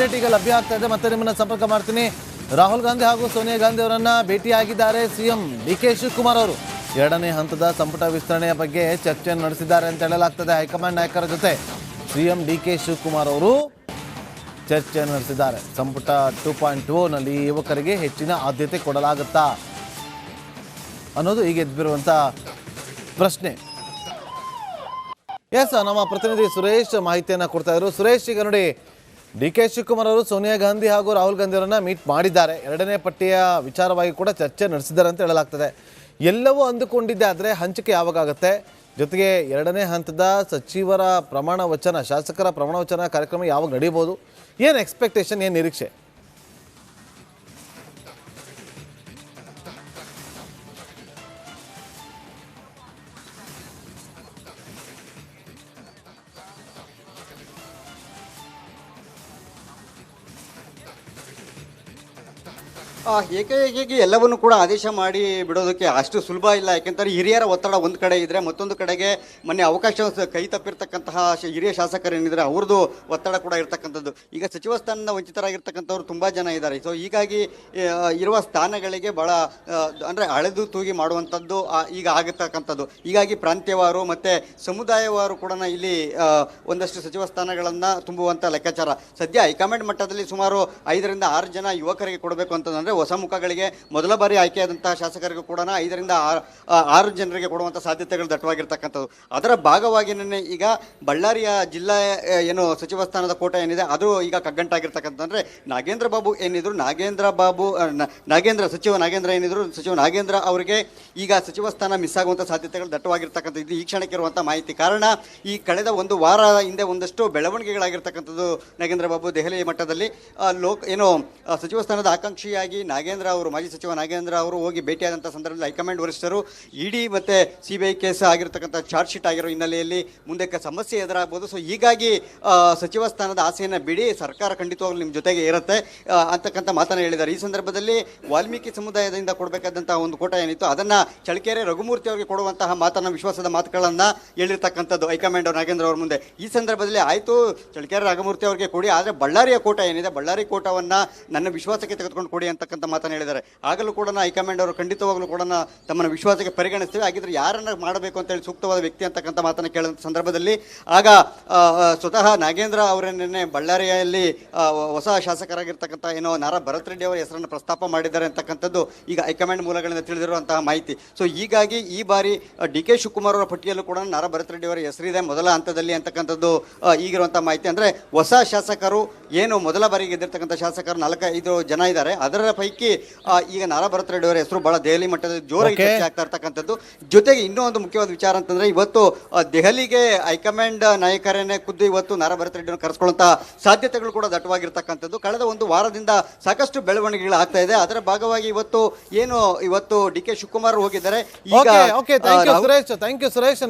Update ಈಗ ಲಭ್ಯ ಆಗ್ತಾ ಇದೆ. ಮತ್ತೆ ನಿಮ್ಮನ್ನ ಸಂಪರ್ಕ ಮಾಡ್ತೀನಿ. ರಾಹುಲ್ ಗಾಂಧಿ ಹಾಗೂ ಸೋನಿಯಾ ಗಾಂಧಿ ಅವರನ್ನ ಭೇಟಿಯಾಗಿದ್ದಾರೆ ಸಿಎಂ ಡಿ.ಕೆ. ಶಿವಕುಮಾರ್ ಅವರು. ಎರಡನೇ ಹಂತದ ಸಂಪುಟ ವಿಸ್ತರಣೆಯ ಬಗ್ಗೆ ಚರ್ಚೆಯನ್ನು ನಡೆಸಿದ್ದಾರೆ ಅಂತ ಹೇಳಲಾಗ್ತದೆ. ಹೈಕಮಾಂಡ್ ನಾಯಕರ ಜೊತೆ ಸಿಎಂ ಡಿ.ಕೆ. ಶಿವಕುಮಾರ್ ಅವರು ಚರ್ಚೆಯನ್ನು ನಡೆಸಿದ್ದಾರೆ. ಸಂಪುಟ 2.0 ನಲ್ಲಿ ಯುವಕರಿಗೆ ಹೆಚ್ಚಿನ ಆದ್ಯತೆ ಕೊಡಲಾಗುತ್ತಾ ಅನ್ನೋದು ಈಗ ಎದ್ದಿರುವಂಥ ಪ್ರಶ್ನೆ. ಎಸ್, ನಮ್ಮ ಪ್ರತಿನಿಧಿ ಸುರೇಶ್ ಮಾಹಿತಿಯನ್ನು ಕೊಡ್ತಾ ಇದ್ರು. ಸುರೇಶ್, ಈಗ ನೋಡಿ, ಡಿ.ಕೆ. ಶಿವಕುಮಾರ್ ಅವರು ಸೋನಿಯಾ ಗಾಂಧಿ ಹಾಗೂ ರಾಹುಲ್ ಗಾಂಧಿ ಅವರನ್ನ ಮೀಟ್ ಮಾಡಿದ್ದಾರೆ. ಎರಡನೇ ಪಟ್ಟಿಯ ವಿಚಾರವಾಗಿ ಕೂಡ ಚರ್ಚೆ ನಡೆಸಿದ್ದಾರೆ ಅಂತ ಹೇಳಲಾಗ್ತದೆ. ಎಲ್ಲವೂ ಅಂದುಕೊಂಡಿದ್ದೆ, ಆದರೆ ಹಂಚಿಕೆ ಯಾವಾಗ ಆಗುತ್ತೆ? ಜೊತೆಗೆ ಎರಡನೇ ಹಂತದ ಸಚಿವರ ಪ್ರಮಾಣ ವಚನ, ಶಾಸಕರ ಪ್ರಮಾಣ ವಚನ ಕಾರ್ಯಕ್ರಮ ಯಾವಾಗ ನಡೆಯಬಹುದು? ಏನು ಎಕ್ಸ್ಪೆಕ್ಟೇಷನ್, ಏನು ನಿರೀಕ್ಷೆ? ಏಕೈಕಿ ಎಲ್ಲವನ್ನು ಕೂಡ ಆದೇಶ ಮಾಡಿ ಬಿಡೋದಕ್ಕೆ ಅಷ್ಟು ಸುಲಭ ಇಲ್ಲ. ಯಾಕೆಂದರೆ ಹಿರಿಯರ ಒತ್ತಡ ಒಂದು ಕಡೆ ಇದ್ದರೆ, ಮತ್ತೊಂದು ಕಡೆಗೆ ಮೊನ್ನೆ ಅವಕಾಶ ಕೈ ತಪ್ಪಿರ್ತಕ್ಕಂತಹ ಹಿರಿಯ ಶಾಸಕರೇನಿದ್ರೆ ಅವ್ರದ್ದು ಒತ್ತಡ ಕೂಡ ಇರ್ತಕ್ಕಂಥದ್ದು. ಈಗ ಸಚಿವ ಸ್ಥಾನದಿಂದ ವಂಚಿತರಾಗಿರ್ತಕ್ಕಂಥವ್ರು ತುಂಬ ಜನ ಇದ್ದಾರೆ. ಸೊ ಹೀಗಾಗಿ ಇರುವ ಸ್ಥಾನಗಳಿಗೆ ಭಾಳ ಅಂದರೆ ಅಳೆದು ತೂಗಿ ಮಾಡುವಂಥದ್ದು ಈಗ ಆಗತಕ್ಕಂಥದ್ದು. ಹೀಗಾಗಿ ಪ್ರಾಂತ್ಯವಾರು ಮತ್ತು ಸಮುದಾಯವಾರು ಕೂಡ ಇಲ್ಲಿ ಒಂದಷ್ಟು ಸಚಿವ ಸ್ಥಾನಗಳನ್ನು ತುಂಬುವಂಥ ಲೆಕ್ಕಾಚಾರ. ಸದ್ಯ ಹೈಕಮಾಂಡ್ ಮಟ್ಟದಲ್ಲಿ ಸುಮಾರು 5 ರಿಂದ 6 ಜನ ಯುವಕರಿಗೆ ಕೊಡಬೇಕು ಅಂತಂದರೆ ಹೊಸ ಮುಖಗಳಿಗೆ ಮೊದಲ ಬಾರಿ ಆಯ್ಕೆಯಾದಂತಹ ಶಾಸಕರಿಗೂ ಕೂಡ 5 ರಿಂದ 6 ಜನರಿಗೆ ಕೊಡುವಂಥ ಸಾಧ್ಯತೆಗಳು ದಟ್ಟವಾಗಿರ್ತಕ್ಕಂಥದ್ದು. ಅದರ ಭಾಗವಾಗಿ ಈಗ ಬಳ್ಳಾರಿಯ ಜಿಲ್ಲಾ ಏನು ಸಚಿವ ಸ್ಥಾನದ ಕೋಟ ಏನಿದೆ ಅದು ಈಗ ಕಗ್ಗಂಟಾಗಿರ್ತಕ್ಕಂಥಂದ್ರೆ ನಾಗೇಂದ್ರ ಬಾಬು ಏನಿದ್ರು, ಸಚಿವ ನಾಗೇಂದ್ರ ಅವರಿಗೆ ಈಗ ಸಚಿವ ಸ್ಥಾನ ಮಿಸ್ ಆಗುವಂಥ ಸಾಧ್ಯತೆಗಳು ದಟ್ಟವಾಗಿರ್ತಕ್ಕಂಥದ್ದು. ಇದು ಈ ಕ್ಷಣಕ್ಕೆ ಇರುವಂಥ ಮಾಹಿತಿ. ಕಾರಣ, ಈ ಕಳೆದ ಒಂದು ವಾರ ಹಿಂದೆ ಒಂದಷ್ಟು ಬೆಳವಣಿಗೆಗಳಾಗಿರ್ತಕ್ಕಂಥದ್ದು. ನಾಗೇಂದ್ರ ಬಾಬು ದೆಹಲಿ ಮಟ್ಟದಲ್ಲಿ ಸಚಿವ ಸ್ಥಾನದ ಆಕಾಂಕ್ಷಿಯಾಗಿ ಮಾಜಿ ಸಚಿವ ನಾಗೇಂದ್ರ ಅವರು ಹೋಗಿ ಭೇಟಿಯಾದಂಥ ಸಂದರ್ಭದಲ್ಲಿ ಹೈಕಮಾಂಡ್ ವರಿಷ್ಠರು ಇಡಿ ಮತ್ತು CBI ಕೇಸ್ ಆಗಿರ್ತಕ್ಕಂಥ ಚಾರ್ಜ್ ಶೀಟ್ ಆಗಿರೋ ಹಿನ್ನೆಲೆಯಲ್ಲಿ ಮುಂದೆ ಸಮಸ್ಯೆ ಎದುರಾಗಬಹುದು. ಸೊ ಹೀಗಾಗಿ ಸಚಿವ ಸ್ಥಾನದ ಆಸೆಯನ್ನು ಬಿಡಿ, ಸರ್ಕಾರ ಖಂಡಿತವಾಗ್ಲೂ ನಿಮ್ಮ ಜೊತೆಗೆ ಇರುತ್ತೆ ಅಂತಕ್ಕಂಥ ಮಾತನ್ನು ಹೇಳಿದ್ದಾರೆ. ಈ ಸಂದರ್ಭದಲ್ಲಿ ವಾಲ್ಮೀಕಿ ಸಮುದಾಯದಿಂದ ಕೊಡಬೇಕಾದಂತಹ ಒಂದು ಕೋಟ ಏನಿತ್ತು ಅದನ್ನು ಚಳ್ಳಕೆರೆ ರಘುಮೂರ್ತಿ ಅವರಿಗೆ ಕೊಡುವಂತಹ ಮಾತನ್ನು, ವಿಶ್ವಾಸದ ಮಾತುಗಳನ್ನು ಹೇಳಿರ್ತಕ್ಕಂಥದ್ದು ಹೈಕಮಾಂಡ್ ನಾಗೇಂದ್ರ ಅವ್ರ ಮುಂದೆ. ಈ ಸಂದರ್ಭದಲ್ಲಿ ಆಯಿತು, ಚಳ್ಳಕೆರೆ ರಘುಮೂರ್ತಿ ಅವರಿಗೆ ಕೊಡಿ, ಆದರೆ ಬಳ್ಳಾರಿಯ ಕೋಟ ಏನಿದೆ, ಬಳ್ಳಾರಿ ಕೋಟವನ್ನು ನನ್ನ ವಿಶ್ವಾಸಕ್ಕೆ ತೆಗೆದುಕೊಂಡು ಕೊಡಿ ಅಂತಕ್ಕಂಥ ಮಾತನ್ನು ಹೇಳಿದ್ದಾರೆ. ಆಗಲೂ ಕೂಡ ಹೈಕಮಾಂಡ್ ಅವರು ಖಂಡಿತವಾಗಲೂ ಕೂಡ ತಮ್ಮನ್ನು ವಿಶ್ವಾಸಕ್ಕೆ ಪರಿಗಣಿಸ್ತೀವಿ, ಹಾಗಿದ್ರೆ ಯಾರನ್ನ ಮಾಡಬೇಕು ಅಂತೇಳಿ ಸೂಕ್ತವಾದ ವ್ಯಕ್ತಿ ಅಂತಕ್ಕಂಥ ಮಾತನ್ನು ಕೇಳಿದ ಸಂದರ್ಭದಲ್ಲಿ ಆಗ ಸ್ವತಃ ನಾಗೇಂದ್ರ ಅವರನ್ನೇ ಬಳ್ಳಾರಿಯಲ್ಲಿ ಹೊಸ ಶಾಸಕರಾಗಿರ್ತಕ್ಕಂಥ ನಾರಾ ಭರತ್ ರೆಡ್ಡಿ ಅವರ ಹೆಸರನ್ನು ಪ್ರಸ್ತಾಪ ಮಾಡಿದ್ದಾರೆ ಅಂತಕ್ಕಂಥದ್ದು ಈಗ ಹೈಕಮಾಂಡ್ ಮೂಲಗಳಿಂದ ತಿಳಿದಿರುವಂತಹ ಮಾಹಿತಿ. ಸೊ ಹೀಗಾಗಿ ಈ ಬಾರಿ ಡಿ.ಕೆ. ಶಿವಕುಮಾರ್ ಅವರ ಪಟ್ಟಿಯಲ್ಲೂ ಕೂಡ ನಾರಾ ಭರತ್ ರೆಡ್ಡಿ ಅವರ ಹೆಸರಿದೆ ಮೊದಲ ಹಂತದಲ್ಲಿ ಅಂತಕ್ಕಂಥದ್ದು ಈಗಿರುವಂತಹ ಮಾಹಿತಿ. ಅಂದರೆ ಹೊಸ ಶಾಸಕರು ಏನು ಮೊದಲ ಬಾರಿಗೆ ಗೆದ್ದಿರ್ತಕ್ಕಂಥ ಶಾಸಕರು 4-5 ಜನ ಇದ್ದಾರೆ. ಅದರ ಪೈಕಿ ಈಗ ನಾರಾ ಭರತ್ ರೆಡ್ಡಿ ಅವರ ಹೆಸರು ಬಹಳ ದೆಹಲಿ ಮಟ್ಟದಲ್ಲಿ ಜೋರಾಗಿ ಚರ್ಚೆ ಆಗ್ತಾ ಇರ್ತಕ್ಕಂಥದ್ದು. ಜೊತೆಗೆ ಇನ್ನೂ ಒಂದು ಮುಖ್ಯವಾದ ವಿಚಾರ ಅಂತಂದ್ರೆ, ಇವತ್ತು ದೆಹಲಿಗೆ ಹೈಕಮಾಂಡ್ ನಾಯಕರನ್ನೇ ಖುದ್ದು ಇವತ್ತು ನಾರಾ ಭರತ್ ರೆಡ್ಡಿಯನ್ನು ಕರೆಸ್ಕೊಳ್ಳುವಂತಹ ಸಾಧ್ಯತೆಗಳು ಕೂಡ ದಟ್ಟವಾಗಿರ್ತಕ್ಕಂಥದ್ದು. ಕಳೆದ ಒಂದು ವಾರದಿಂದ ಸಾಕಷ್ಟು ಬೆಳವಣಿಗೆಗಳು ಆಗ್ತಾ ಇದೆ. ಅದರ ಭಾಗವಾಗಿ ಇವತ್ತು ಡಿ.ಕೆ. ಶಿವಕುಮಾರ್ ಹೋಗಿದ್ದಾರೆ. ಈಗ ಥ್ಯಾಂಕ್ ಯು ಸುರೇಶ್.